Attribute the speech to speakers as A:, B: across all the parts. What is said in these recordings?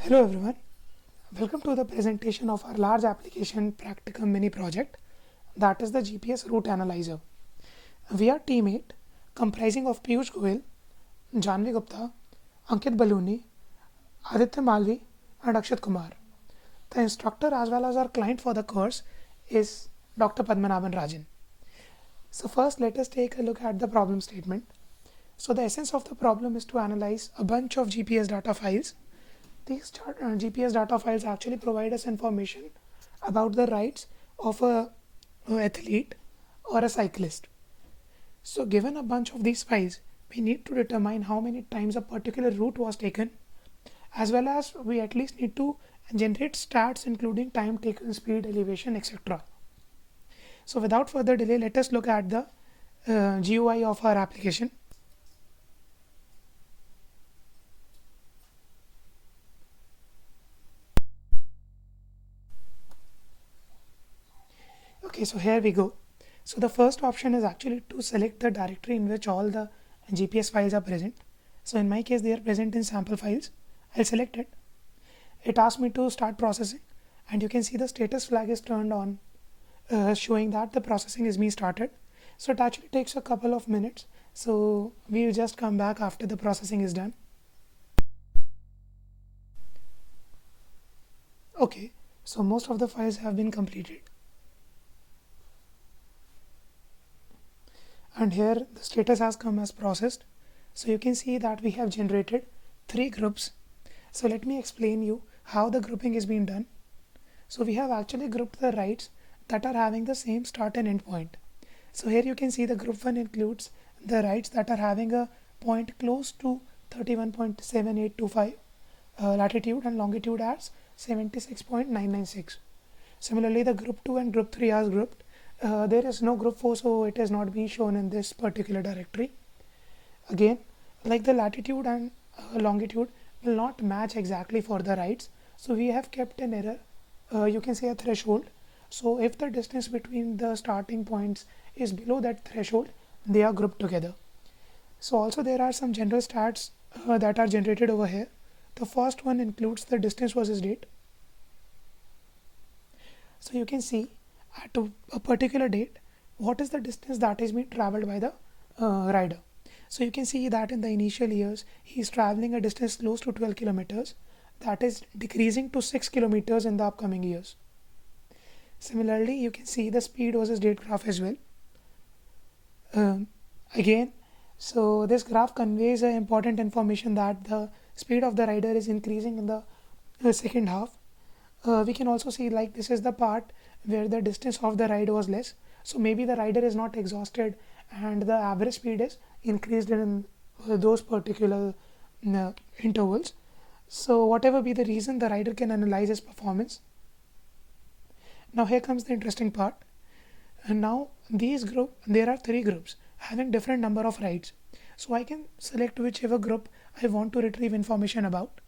A: Hello everyone, welcome to the presentation of our large application practicum mini project, that is the GPS route analyzer. We are team 8 comprising of Piyush Goyal, Janvi Gupta, Ankit Baluni, Aditya Malvi and Akshat Kumar. The instructor as well as our client for the course is Dr. Padmanabhan Rajan. So first let us take a look at the problem statement. So the essence of the problem is to analyze a bunch of GPS data files. These GPS data files actually provide us information about the rights of a athlete or a cyclist. So given a bunch of these files, we need to determine how many times a particular route was taken, as well as we at least need to generate stats including time taken, speed, elevation, etc. So without further delay, let us look at the GUI of our application. Okay, so here we go. So the first option is actually to select the directory in which all the GPS files are present. So in my case, they are present in sample files. I'll select it. It asks me to start processing, and you can see the status flag is turned on, showing that the processing is being started. So it actually takes a couple of minutes. So we'll just come back after the processing is done. Okay, so most of the files have been completed. And here the status has come as processed. So you can see that we have generated 3 groups. So let me explain you how the grouping is being done. So we have actually grouped the rights that are having the same start and end point. So here you can see the group 1 includes the rights that are having a point close to 31.7825 latitude and longitude as 76.996. Similarly, the group 2 and group 3 are grouped. There is no group 4, so it is not being shown in this particular directory. Again, like the latitude and longitude will not match exactly for the rights, so we have kept an error, you can say a threshold. So if the distance between the starting points is below that threshold, they are grouped together. So also there are some general stats that are generated over here. The first one includes the distance versus date. So you can see at a particular date what is the distance that is being traveled by the rider. So you can see that in the initial years he is traveling a distance close to 12 kilometers, that is decreasing to 6 kilometers in the upcoming years. Similarly, you can see the speed versus date graph as well. Again, so this graph conveys important information that the speed of the rider is increasing in the second half. We can also see like this is the part where the distance of the ride was less, so maybe the rider is not exhausted and the average speed is increased in those particular intervals. So whatever be the reason, the rider can analyze his performance. Now here comes the interesting part. And now there are 3 groups having different number of rides, so I can select whichever group I want to retrieve information about.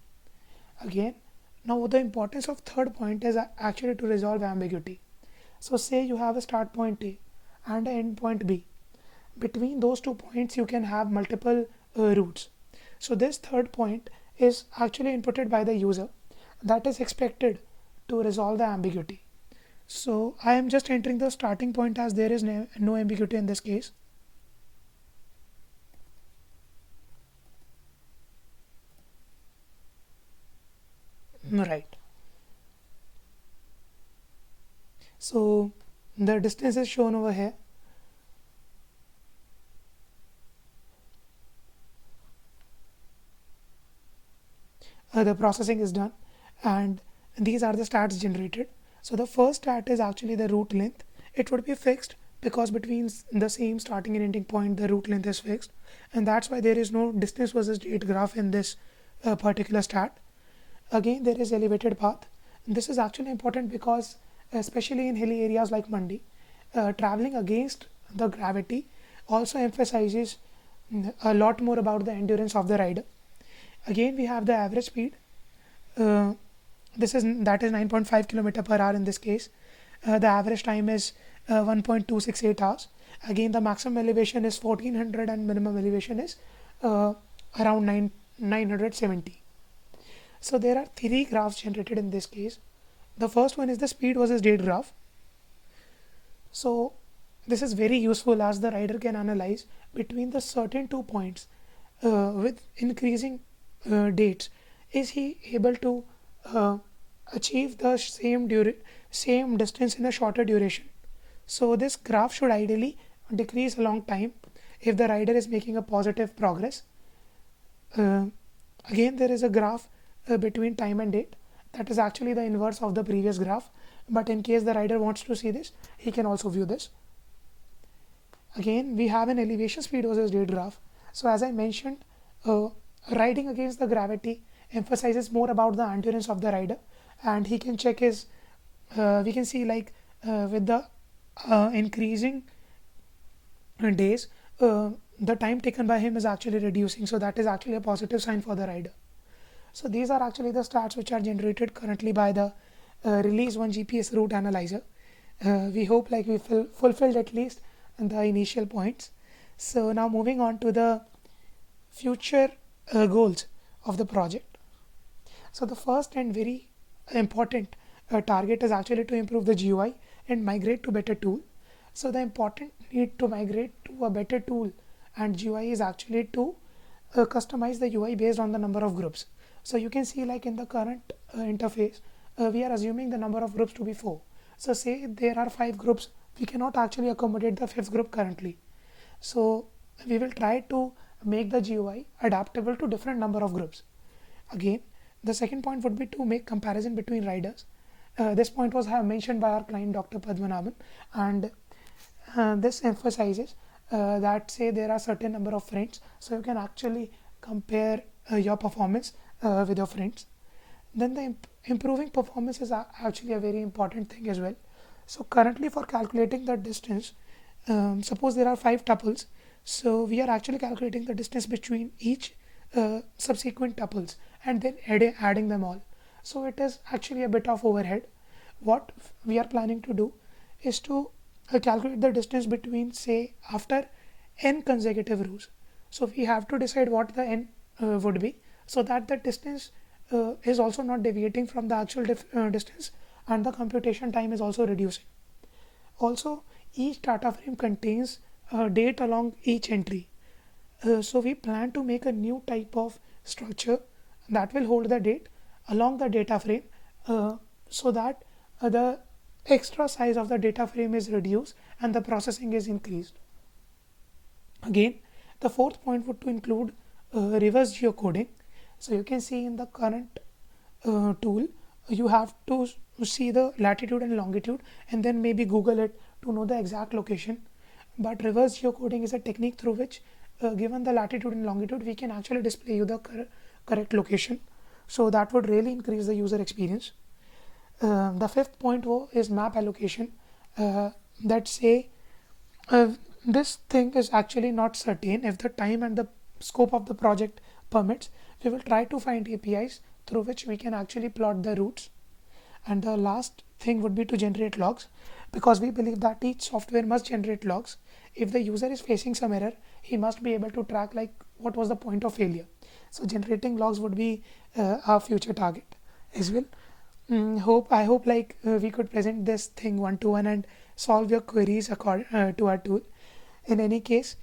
A: Again, now the importance of third point is actually to resolve ambiguity. So say you have a start point A and an end point B. Between those 2 points you can have multiple routes. So this third point is actually inputted by the user, that is expected to resolve the ambiguity. So I am just entering the starting point as there is no ambiguity in this case. Right. So the distance is shown over here. The processing is done and these are the stats generated. So the first stat is actually the route length. It would be fixed because between the same starting and ending point the route length is fixed, and that's why there is no distance versus date graph in this particular stat. Again, there is elevated path. This is actually important because especially in hilly areas like Mandi, traveling against the gravity also emphasizes a lot more about the endurance of the rider. Again, we have the average speed. uh, this is that is 9.5 kilometer per hour in this case. The average time is 1.268 hours. Again, the maximum elevation is 1400 and minimum elevation is around 970. So there are three graphs generated in this case. The first one is the speed versus date graph. So this is very useful as the rider can analyze between the certain 2 points with increasing dates. Is he able to uh, achieve the same distance in a shorter duration? So this graph should ideally decrease along time if the rider is making a positive progress. Uh, Again, there is a graph between time and date that is actually the inverse of the previous graph. But in case the rider wants to see this, he can also view this. Again, we have an elevation speed versus date graph. So as I mentioned, uh, riding against the gravity emphasizes more about the endurance of the rider, and he can check his. We can see like with the increasing days, the time taken by him is actually reducing. So that is actually a positive sign for the rider. So these are actually the stats which are generated currently by the Release 1 GPS route analyzer. We hope like we fulfilled at least the initial points. So now moving on to the future goals of the project. So the first and very important target is actually to improve the GUI and migrate to better tool. So the important need to migrate to a better tool and GUI is actually to customize the UI based on the number of groups. So you can see like in the current interface, we are assuming the number of groups to be 4. So say there are 5 groups, we cannot actually accommodate the 5th group currently. So we will try to make the GUI adaptable to different number of groups. Again, the second point would be to make comparison between riders. This point was mentioned by our client Dr. Padmanabhan, and this emphasizes that say there are certain number of friends, so you can actually compare your performance with your friends. Then the improving performance is actually a very important thing as well. So currently for calculating the distance, suppose there are 5 tuples, so we are actually calculating the distance between each subsequent tuples and then adding them all. So it is actually a bit of overhead. What we are planning to do is to calculate the distance between say after n consecutive rows. So we have to decide what the n would be so that the distance is also not deviating from the actual distance, and the computation time is also reducing. Also, each data frame contains a date along each entry. So we plan to make a new type of structure that will hold the date along the data frame so that the extra size of the data frame is reduced and the processing is increased. Again, the fourth point would to include reverse geocoding. So you can see in the current tool, you have to see the latitude and longitude and then maybe Google it to know the exact location. But reverse geocoding is a technique through which given the latitude and longitude, we can actually display you the correct location. So that would really increase the user experience. The fifth point is map allocation. That say uh, this thing is actually not certain. If the time and the scope of the project permits, we will try to find APIs through which we can actually plot the routes. And the last thing would be to generate logs, because we believe that each software must generate logs. If the user is facing some error, he must be able to track like what was the point of failure. So generating logs would be our future target as well. I hope like we could present this thing one to one and solve your queries according to our tool. In any case,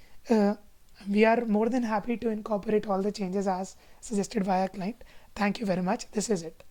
A: we are more than happy to incorporate all the changes as suggested by our client. Thank you very much. This is it.